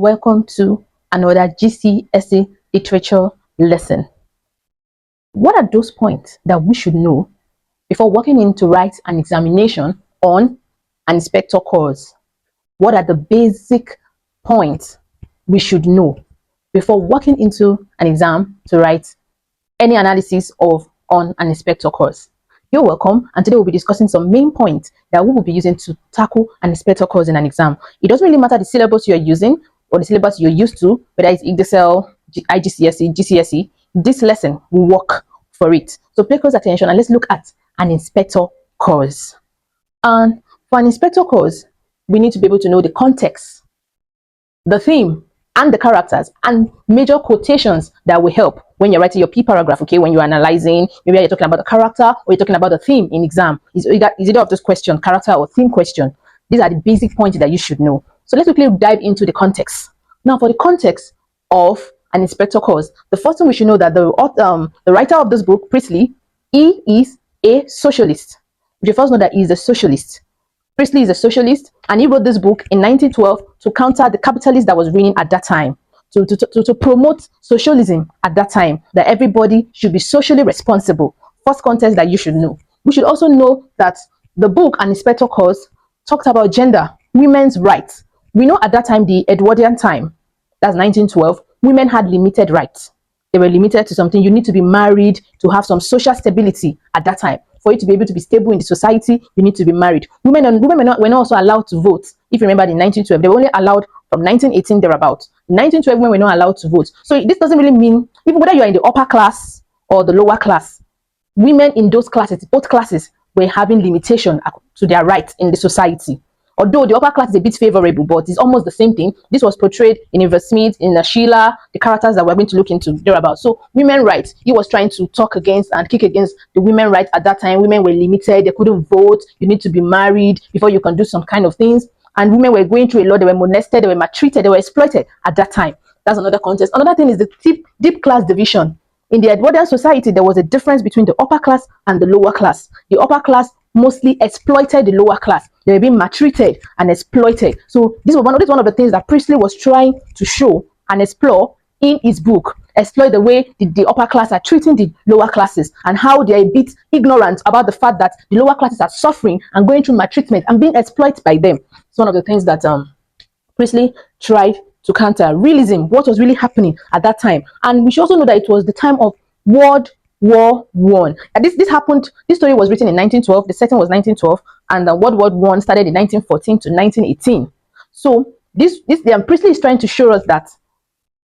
welcome to another GCSE literature lesson. What are those points that we should know before walking in to write an examination on an inspector course? What are the basic points we should know before walking into an exam to write any analysis on an inspector course? You're welcome, and today we'll be discussing some main points that we will be using to tackle an inspector course in an exam. It doesn't really matter the syllabus you're using or the syllabus you're used to, whether it's EXL, IGCSE, GCSE, this lesson will work for it. So pay close attention and let's look at an inspector course. And for an inspector course, we need to be able to know the context, the theme, and the characters and major quotations that will help when you're writing your P paragraph, okay? When you're analyzing, maybe you're talking about the character or you're talking about the theme in exam. Is either of those questions, character or theme question. These are the basic points that you should know. So let's quickly dive into the context. Now, for the context of an inspector course, the first thing we should know that the writer of this book, Priestley, he is a socialist. We should first know that he is a socialist. Priestley is a socialist, and he wrote this book in 1912 to counter the capitalism that was reigning at that time, to promote socialism at that time, that everybody should be socially responsible. First context that you should know. We should also know that the book, An Inspector Course, talked about gender, women's rights. We know at that time, the Edwardian time, that's 1912, women had limited rights. They were limited to something. You need to be married to have some social stability at that time. For you to be able to be stable in the society, you need to be married. Women were not also allowed to vote. If you remember, in 1912, they were only allowed from 1918 thereabout. In 1912, women were not allowed to vote. So this doesn't really mean, even whether you are in the upper class or the lower class, women in those classes, both classes, were having limitation to their rights in the society. Although the upper class is a bit favorable, but it's almost the same thing. This was portrayed in Eva Smith, in Sheila, the characters that we're going to look into thereabout. So women rights, he was trying to talk against and kick against the women rights at that time. Women were limited, they couldn't vote, you need to be married before you can do some kind of things. And women were going through a lot, they were molested, they were maltreated, they were exploited at that time. That's another context. Another thing is the deep class division. In the Edwardian society, there was a difference between the upper class and the lower class. The upper class mostly exploited the lower class. They were being maltreated and exploited. So this was one of the things that Priestley was trying to show and explore in his book. Exploit the way the upper class are treating the lower classes and how they are a bit ignorant about the fact that the lower classes are suffering and going through maltreatment and being exploited by them. It's one of the things that Priestley tried to counter. Realism, what was really happening at that time. And we should also know that it was the time of World War I. And this happened, this story was written in 1912, the setting was 1912, and World War I started in 1914 to 1918. So Priestley is trying to show us that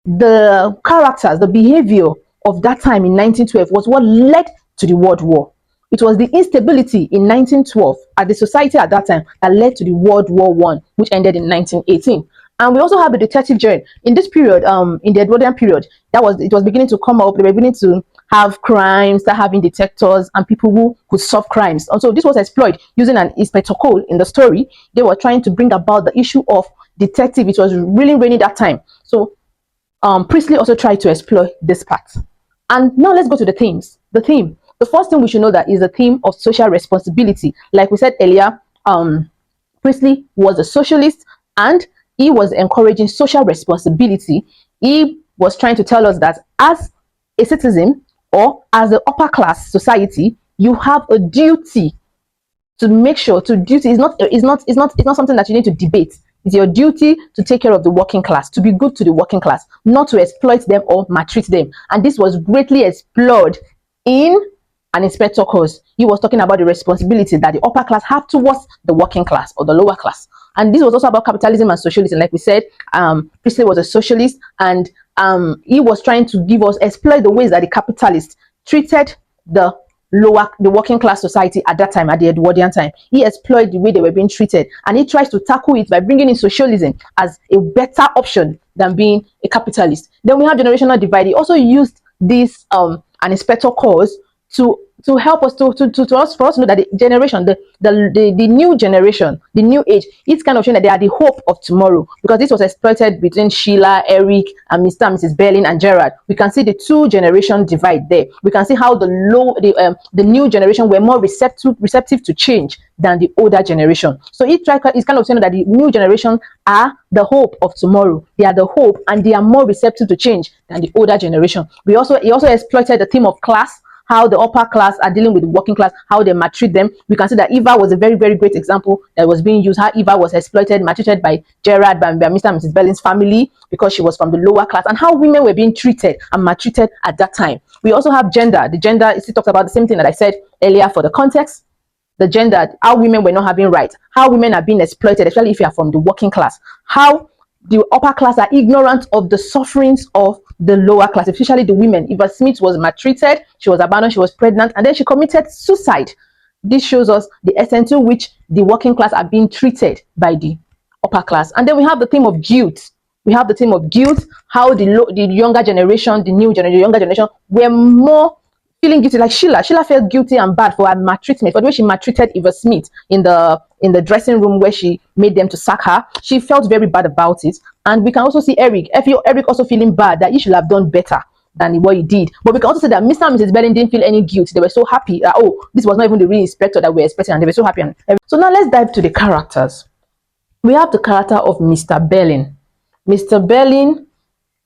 the characters, the behavior of that time in 1912 was what led to the World War. It was the instability in 1912 at the society at that time that led to the World War I, which ended in 1918. And we also have the detective genre. In this period, in the Edwardian period, it was beginning to come up. They were beginning to have crimes, start having detectives and people who could solve crimes. And so this was exploited using an inspector code in the story. They were trying to bring about the issue of detective. It was really raining that time. So Priestley also tried to exploit this part. And now let's go to the themes. The theme. The first thing we should know that is the theme of social responsibility. Like we said earlier, Priestley was a socialist and he was encouraging social responsibility. He was trying to tell us that as a citizen or as the upper class society, you have a duty to make sure duty is not something that you need to debate. It's your duty to take care of the working class, to be good to the working class, not to exploit them or maltreat them. And this was greatly explored in An Inspector Course. He was talking about the responsibility that the upper class have towards the working class or the lower class. And this was also about capitalism and socialism. Like we said, Priestley was a socialist, and he was trying to exploit the ways that the capitalists treated the working class society at that time, at the Edwardian time. He exploited the way they were being treated, and he tries to tackle it by bringing in socialism as a better option than being a capitalist. Then we have generational divide. He also used this An Inspector Course to help us to us for us to know that the generation, the new generation, the new age, it's kind of showing that they are the hope of tomorrow, because this was exploited between Sheila, Eric, and Mr. and Mrs. Berlin and Gerard. We can see the two generation divide there. We can see how the new generation were more receptive to change than the older generation. So it's kind of saying that the new generation are the hope of tomorrow. They are the hope, and they are more receptive to change than the older generation. He also exploited the theme of class, how the upper class are dealing with the working class, how they maltreat them. We can see that Eva was a very, very great example that was being used, how Eva was exploited, maltreated by Gerard, by Mr. and Mrs. Berlin's family, because she was from the lower class, and how women were being treated and maltreated at that time. We also have gender. The gender, it talks about the same thing that I said earlier for the context. The gender, how women were not having rights, how women are being exploited, especially if you are from the working class, how the upper class are ignorant of the sufferings of the lower class, especially the women. Eva Smith was maltreated, she was abandoned, she was pregnant, and then she committed suicide. This shows us the extent to which the working class are being treated by the upper class. And then we have the theme of guilt. We have the theme of guilt, how the younger generation, the new generation, the younger generation were more feeling guilty. Like Sheila felt guilty and bad for her maltreatment, for the way she maltreated Eva Smith in the dressing room where she made them to sack her. She felt very bad about it. And we can also see Eric also feeling bad that he should have done better than what he did. But we can also say that Mr. and Mrs. Berlin didn't feel any guilt. They were so happy that, oh, this was not even the real inspector that we were expecting, and they were so happy. So now let's dive to the characters. We have the character of Mr. Berlin. Mr. Berlin,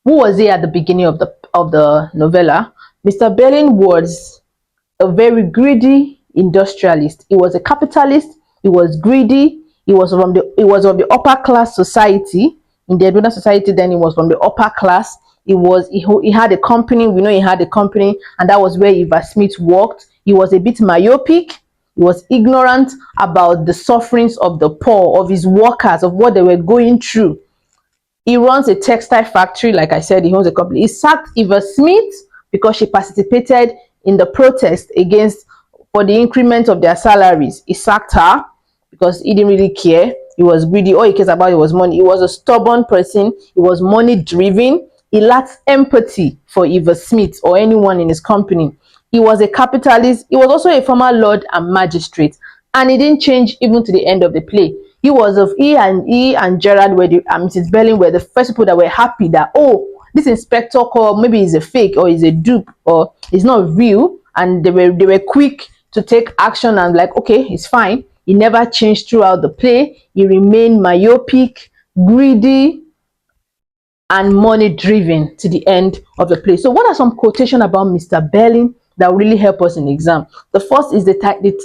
who was he at the beginning of the novella? Mr. Berlin was a very greedy industrialist. He was a capitalist. He was greedy. He was of the upper class society. In the Edwina society, then he was from the upper class. He had a company. We know he had a company, and that was where Eva Smith worked. He was a bit myopic. He was ignorant about the sufferings of the poor, of his workers, of what they were going through. He runs a textile factory. Like I said, he owns a company. He sacked Eva Smith because she participated in the protest against for the increment of their salaries. He sacked her because he didn't really care. He was greedy. All he cares about was money. He was a stubborn person. He was money driven. He lacked empathy for Eva Smith or anyone in his company. He was a capitalist. He was also a former lord and magistrate, and he didn't change even to the end of the play. He and Gerard and Mrs. Berlin were the first people that were happy that, oh, this inspector call maybe is a fake or is a dupe or is not real, and they were quick to take action and like, okay, it's fine. He never changed throughout the play. He remained myopic, greedy, and money driven to the end of the play. So what are some quotations about Mr. Berlin that will really help us in the exam? The first is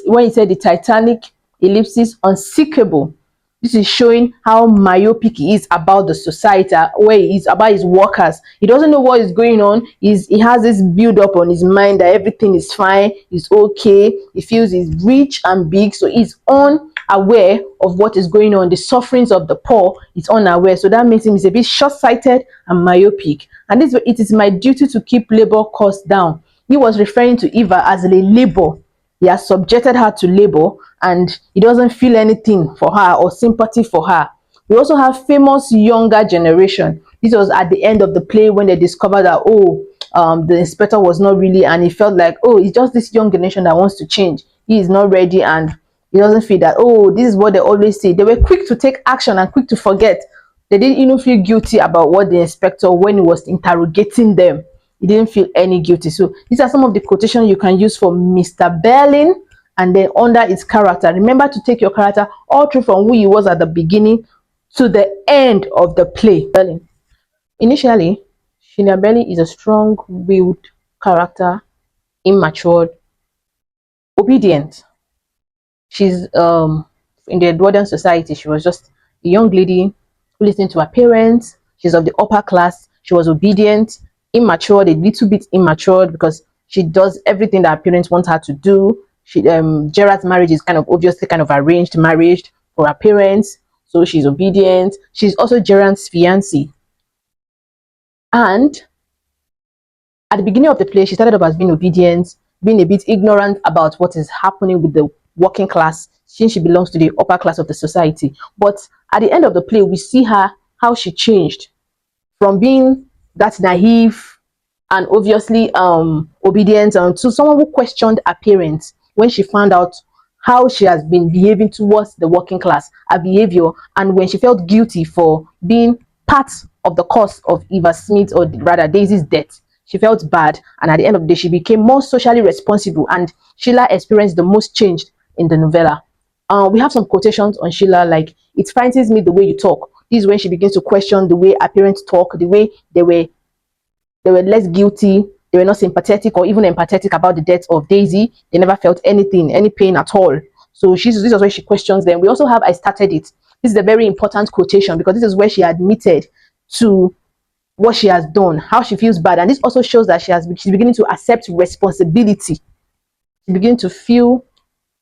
when he said the Titanic ellipsis unsinkable. This is showing how myopic he is about the society, where he is about his workers. He doesn't know what is going on. He has this build up on his mind that everything is fine, he's okay. He feels he's rich and big, so he's unaware of what is going on. The sufferings of the poor, he's unaware. So that makes him a bit short-sighted and myopic. And it is my duty to keep labor costs down. He was referring to Eva as a labor. He has subjected her to labor, and he doesn't feel anything for her or sympathy for her. We also have famous younger generation. This was at the end of the play when they discovered that, oh, the inspector was not really, and he felt like, oh, it's just this young generation that wants to change. He is not ready, and he doesn't feel that, oh, this is what they always say. They were quick to take action and quick to forget. They didn't even feel guilty about what the inspector, when he was interrogating them, he didn't feel any guilty. So these are some of the quotations you can use for Mr. Berlin, and then under its character. Remember to take your character all through from who he was at the beginning to the end of the play. Berlin. Initially, Sheila Berlin is a strong-willed character, immature, obedient. She's in the Edwardian society. She was just a young lady who listened to her parents. She's of the upper class. She was obedient, immature, a little bit immature because she does everything that her parents want her to do. Gerard's marriage is obviously arranged marriage for her parents, so she's obedient. She's also Gerard's fiancée. And at the beginning of the play, she started off as being obedient, being a bit ignorant about what is happening with the working class, since she belongs to the upper class of the society. But at the end of the play, we see how she changed from being that naive, and obviously obedient to someone who questioned her parents when she found out how she has been behaving towards the working class, her behavior, and when she felt guilty for being part of the cause of Eva Smith, or rather Daisy's death. She felt bad, and at the end of the day, she became more socially responsible, and Sheila experienced the most change in the novella. We have some quotations on Sheila, like, "It frightens me the way you talk." This is when she begins to question the way her parents talk, the way they were less guilty, they were not sympathetic or even empathetic about the death of Daisy. They never felt anything, any pain at all. So this is where she questions them. We also have "I started it." This is a very important quotation because this is where she admitted to what she has done, how she feels bad, and this also shows that she's beginning to accept responsibility. She's beginning to feel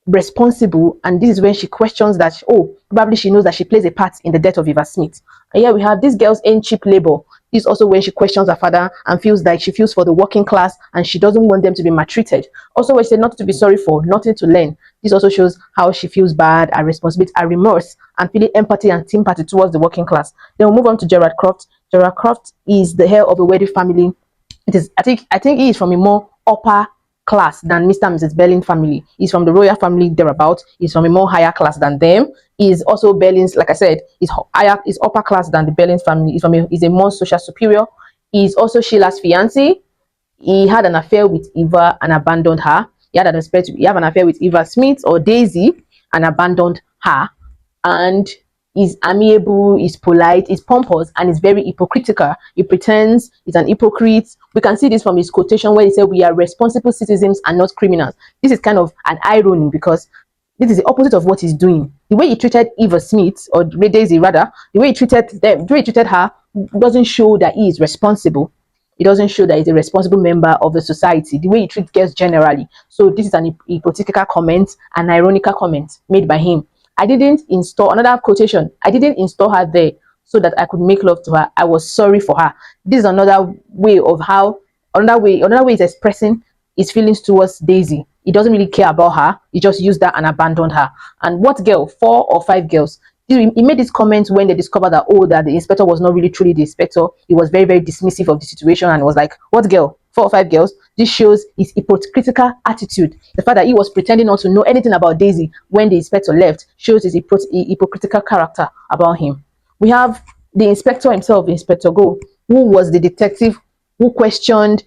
responsible, and this is when she questions that, oh, probably she knows that she plays a part in the death of Eva Smith. And here we have "These girls ain't cheap labor." This is also when she questions her father and feels like she feels for the working class and she doesn't want them to be maltreated. Also, when she said "nothing to be sorry for, nothing to learn." This also shows how she feels bad, her responsibility, her remorse, and feeling empathy and sympathy towards the working class. Then we'll move on to Gerard Croft. Gerard Croft is the heir of a wealthy family. It is, I think he is from a more upper class than Mr. and Mrs. Berlin family. He's from the royal family thereabout. He's from a more higher class than them. He's also Berlin's, like I said, is upper class than the Berlin family. He's a more social superior. He's also Sheila's fiancé. He had an affair with Eva and abandoned her. He had an affair with Eva Smith, or Daisy, and abandoned her. And is amiable, is polite, is pompous, and is very hypocritical. He pretends he's an hypocrite. We can see this from his quotation where he said, "We are responsible citizens and not criminals." This is kind of an irony because this is the opposite of what he's doing. The way he treated Eva Smith, or Daisy rather, the way he treated her doesn't show that he is responsible. It doesn't show that he's a responsible member of the society, the way he treats girls generally. So this is an hypocritical comment, an ironical comment made by him. I didn't install another quotation. "I didn't install her there so that I could make love to her. I was sorry for her." This is another way he's expressing his feelings towards Daisy. He doesn't really care about her. He just used that and abandoned her. And what girl? 4 or 5 girls. He made this comment when they discovered that, oh, that the inspector was not really truly the inspector. He was very, very dismissive of the situation and was like, "What girl? 4 or 5 girls?" This shows his hypocritical attitude. The fact that he was pretending not to know anything about Daisy when the inspector left shows his hypocritical character about him. We have the inspector himself, Inspector Go, who was the detective who questioned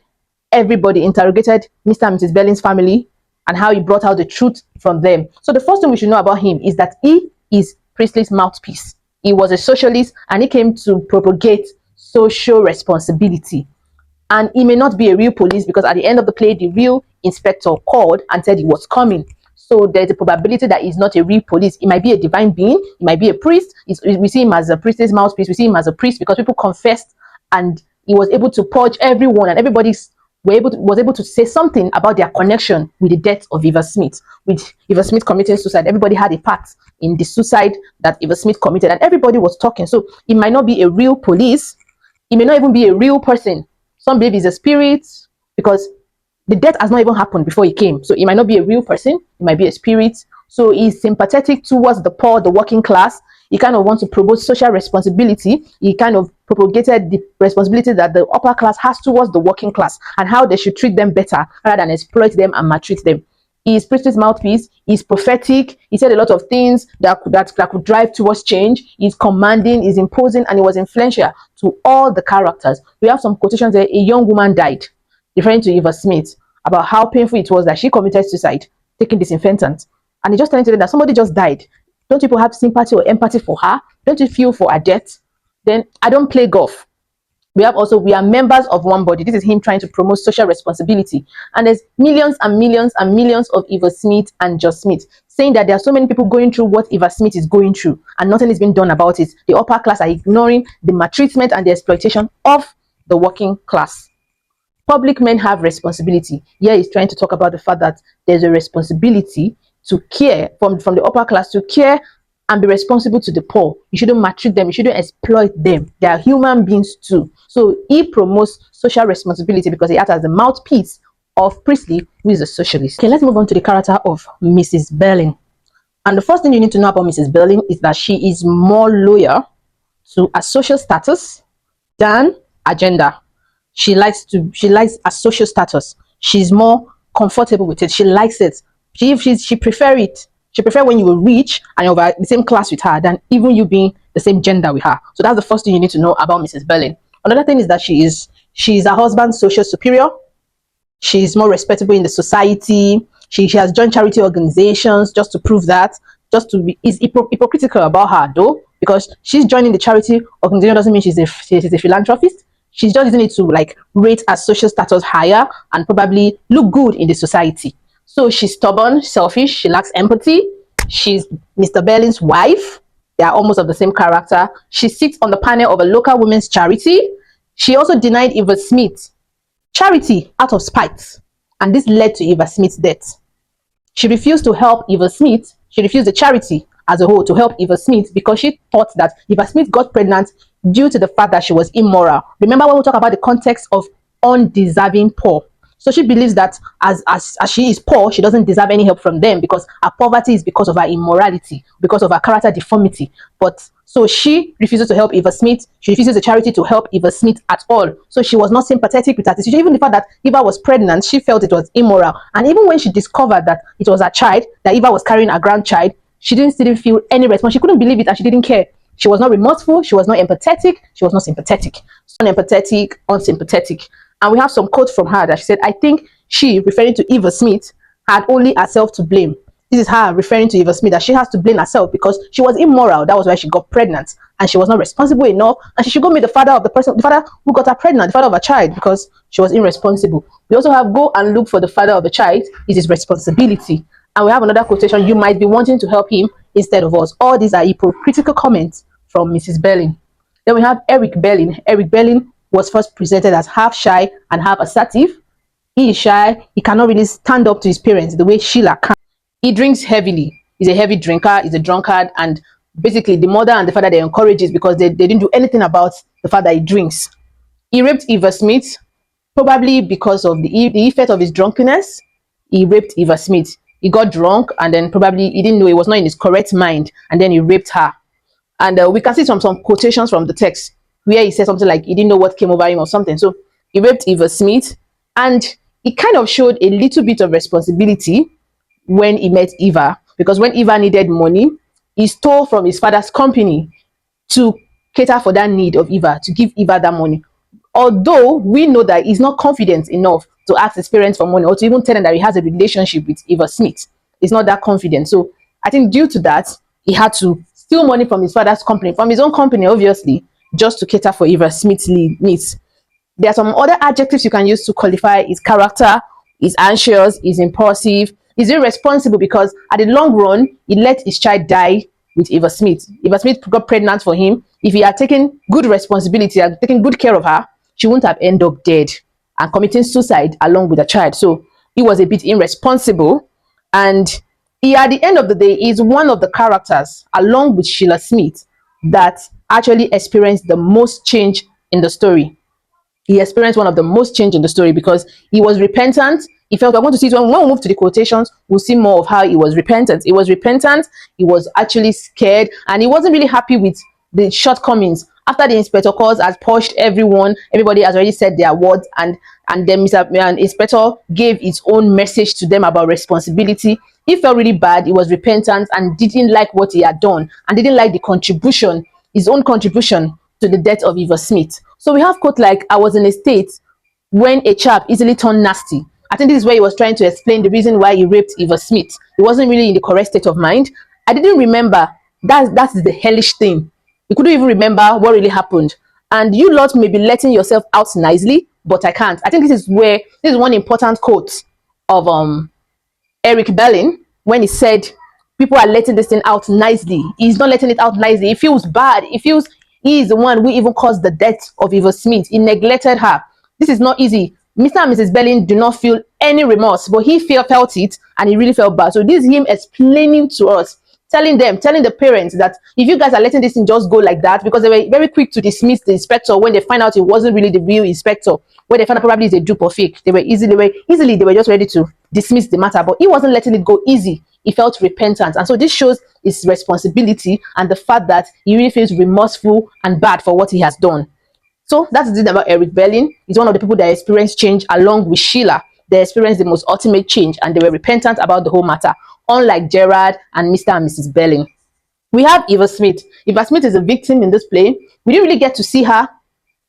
everybody, interrogated Mr. and Mrs. Berlin's family, and how he brought out the truth from them. So the first thing we should know about him is that he is Priestley's mouthpiece. He was a socialist and he came to propagate social responsibility. And he may not be a real police because at the end of the play, the real inspector called and said he was coming. So there's a probability that he's not a real police. He might be a divine being. He might be a priest. We see him as a priest's mouthpiece. We see him as a priest because people confessed and he was able to purge everyone, and everybody was able to say something about their connection with the death of Eva Smith, with Eva Smith committing suicide. Everybody had a part in the suicide that Eva Smith committed, and everybody was talking. So it might not be a real police. It may not even be a real person. Some believe he's a spirit because the death has not even happened before he came. So it might not be a real person. It might be a spirit. So he's sympathetic towards the poor, the working class. He kind of wants to promote social responsibility. He kind of propagated the responsibility that the upper class has towards the working class and how they should treat them better rather than exploit them and maltreat them. He is Priest's mouthpiece. He's prophetic. He said a lot of things that could drive towards change. He's commanding, he's imposing, and he was influential to all the characters. We have some quotations there. A young woman died, referring to Eva Smith, about how painful it was that she committed suicide, taking disinfectant. And he just telling them that somebody just died. Don't people have sympathy or empathy for her? Don't you feel for her death? Then "I don't play golf." We are members of one body. This is him trying to promote social responsibility. And there's millions and millions and millions of Eva Smith and Just Smith saying that there are so many people going through what Eva Smith is going through and nothing is being done about it. The upper class are ignoring the maltreatment and the exploitation of the working class. Public men have responsibility. Here he's trying to talk about the fact that there's a responsibility to care from the upper class, to care and be responsible to the poor. You shouldn't maltreat them. You shouldn't exploit them. They are human beings too. So he promotes social responsibility because he acts as the mouthpiece of Priestley, who is a socialist. Okay, let's move on to the character of Mrs. Berlin. And the first thing you need to know about Mrs. Berlin is that she is more loyal to her social status than her gender. She likes a social status. She's more comfortable with it. She likes it. She prefer it. She prefer when you were rich and you're of the same class with her than even you being the same gender with her. So that's the first thing you need to know about Mrs. Berlin. Another thing is that she's her husband's social superior. She's more respectable in the society. She has joined charity organizations just to prove that, just to be is hypocritical about her though, because she's joining the charity organization doesn't mean she's a philanthropist. She's just using it to like rate her social status higher and probably look good in the society. So she's stubborn, selfish, she lacks empathy. She's Mr. Berlin's wife. They are almost of the same character. She sits on the panel of a local women's charity. She also denied Eva Smith charity out of spite, and this led to Eva Smith's death. She refused to help Eva Smith. She refused the charity as a whole to help Eva Smith because she thought that Eva Smith got pregnant due to the fact that she was immoral. Remember when we talk about the context of undeserving poor? So she believes that as she is poor, she doesn't deserve any help from them because her poverty is because of her immorality, because of her character deformity. But so she refuses to help Eva Smith. She refuses the charity to help Eva Smith at all. So she was not sympathetic with her decision. Even the fact that Eva was pregnant, she felt it was immoral. And even when she discovered that it was her child, that Eva was carrying a grandchild, she didn't feel any response. She couldn't believe it and she didn't care. She was not remorseful. She was not empathetic. She was not sympathetic. Unempathetic, unsympathetic. And we have some quotes from her that she said, I think she, referring to Eva Smith, had only herself to blame. This is her referring to Eva Smith, that she has to blame herself because she was immoral. That was why she got pregnant. And she was not responsible enough. And she should go meet the father of the person, the father who got her pregnant, the father of her child, because she was irresponsible. We also have go and look for the father of the child. It is responsibility. And we have another quotation, you might be wanting to help him instead of us. All these are hypocritical comments from Mrs. Berlin. Then we have Eric Berlin. Eric Berlin was first presented as half shy and half assertive. He is shy. He cannot really stand up to his parents the way Sheila can. He drinks heavily. He's a heavy drinker. He's a drunkard. And basically, the mother and the father, they encourage it because they didn't do anything about the fact that he drinks. He raped Eva Smith, probably because of the effect of his drunkenness. He raped Eva Smith. He got drunk and then probably he didn't know, he was not in his correct mind. And then he raped her. And we can see some quotations from the text where he said something like he didn't know what came over him or something. So he raped Eva Smith, and he kind of showed a little bit of responsibility when he met Eva, because when Eva needed money, he stole from his father's company to cater for that need of Eva, to give Eva that money. Although we know that he's not confident enough to ask his parents for money or to even tell them that he has a relationship with Eva Smith. He's not that confident. So I think due to that, he had to steal money from his father's company, from his own company, obviously, just to cater for Eva Smith's needs. There are some other adjectives you can use to qualify his character. He's anxious, he's impulsive, he's irresponsible because at the long run, he let his child die with Eva Smith. Eva Smith got pregnant for him. If he had taken good responsibility, had taken good care of her, she wouldn't have ended up dead and committing suicide along with the child. So he was a bit irresponsible. And he, at the end of the day, is one of the characters, along with Sheila Smith, that actually experienced the most change in the story. He experienced one of the most change in the story because he was repentant. He felt, we're going to see it when we move to the quotations, we'll see more of how he was repentant. He was repentant, he was actually scared, and he wasn't really happy with the shortcomings. After the inspector calls has pushed everyone, everybody has already said their words, and then Mr. Inspector gave his own message to them about responsibility. He felt really bad. He was repentant and didn't like what he had done and didn't like the contribution, his own contribution to the death of Eva Smith. So we have quote like, I was in a state when a chap easily turned nasty. I think this is where he was trying to explain the reason why he raped Eva Smith. He wasn't really in the correct state of mind. I didn't remember. That is the hellish thing. You couldn't even remember what really happened. And you lot may be letting yourself out nicely, but I can't. I think this is one important quote of Eric Berlin when he said, people are letting this thing out nicely. He's not letting it out nicely. He feels bad. He is the one who even caused the death of Eva Smith. He neglected her. This is not easy. Mr. and Mrs. Berlin do not feel any remorse, but he felt it and he really felt bad. So this is him explaining to us, telling the parents that if you guys are letting this thing just go like that, because they were very quick to dismiss the inspector when they find out it wasn't really the real inspector, when they found out probably it's a dupe or fake, they were just ready to dismiss the matter, but he wasn't letting it go easy. He felt repentant, and so this shows his responsibility and the fact that he really feels remorseful and bad for what he has done. So that is it about Eric Belling. He's one of the people that experienced change along with Sheila. They experienced the most ultimate change and they were repentant about the whole matter, unlike Gerard and Mr. and Mrs. Belling. We have Eva Smith. Eva Smith is a victim in this play. We didn't really get to see her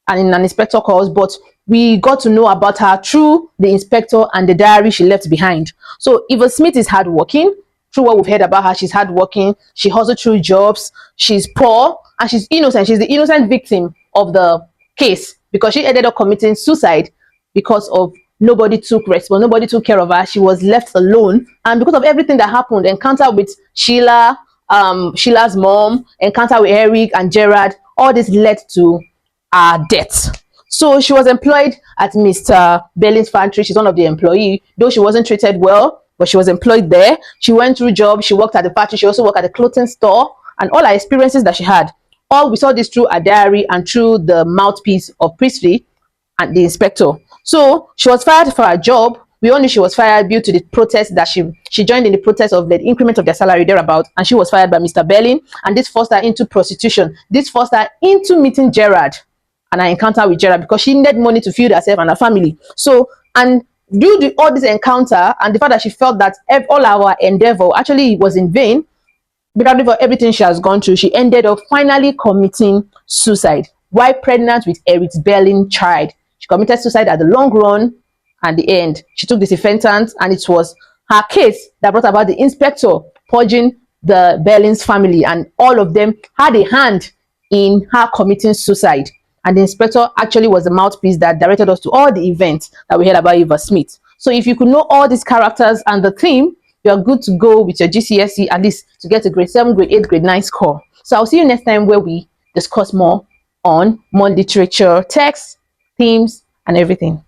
and in an inspector calls, but we got to know about her through the inspector and the diary she left behind. So Eva Smith is hardworking. Through what we've heard about her, she's hardworking. She hustles through jobs. She's poor and she's innocent. She's the innocent victim of the case because she ended up committing suicide because of nobody took responsibility, nobody took care of her. She was left alone, and because of everything that happened, encounter with Sheila, Sheila's mom, encounter with Eric and Gerard, all this led to death. So she was employed at Mr. Belling's factory. She's one of the employees, though she wasn't treated well, but she was employed there. She went through jobs. She worked at the factory. She also worked at the clothing store, and all her experiences that she had. All we saw this through a diary and through the mouthpiece of Priestley and the inspector. So she was fired for her job. We all knew she was fired due to the protest that she joined in the protest of the increment of their salary thereabout, and she was fired by Mr. Belling, and this forced her into prostitution. This forced her into meeting Gerard and her encounter with Gerard because she needed money to feed herself and her family. So, and due to all this encounter and the fact that she felt that all our endeavor actually was in vain, because for everything she has gone through, she ended up finally committing suicide while pregnant with Eric Belling's child. She committed suicide at the long run. At the end, she took disinfectant, and it was her case that brought about the inspector purging the Belling's family, and all of them had a hand in her committing suicide. And the inspector actually was the mouthpiece that directed us to all the events that we heard about Eva Smith. So if you could know all these characters and the theme, you are good to go with your GCSE at least to get a grade 7, grade 8, grade 9 score. So I'll see you next time where we discuss more on more literature, text, themes, and everything.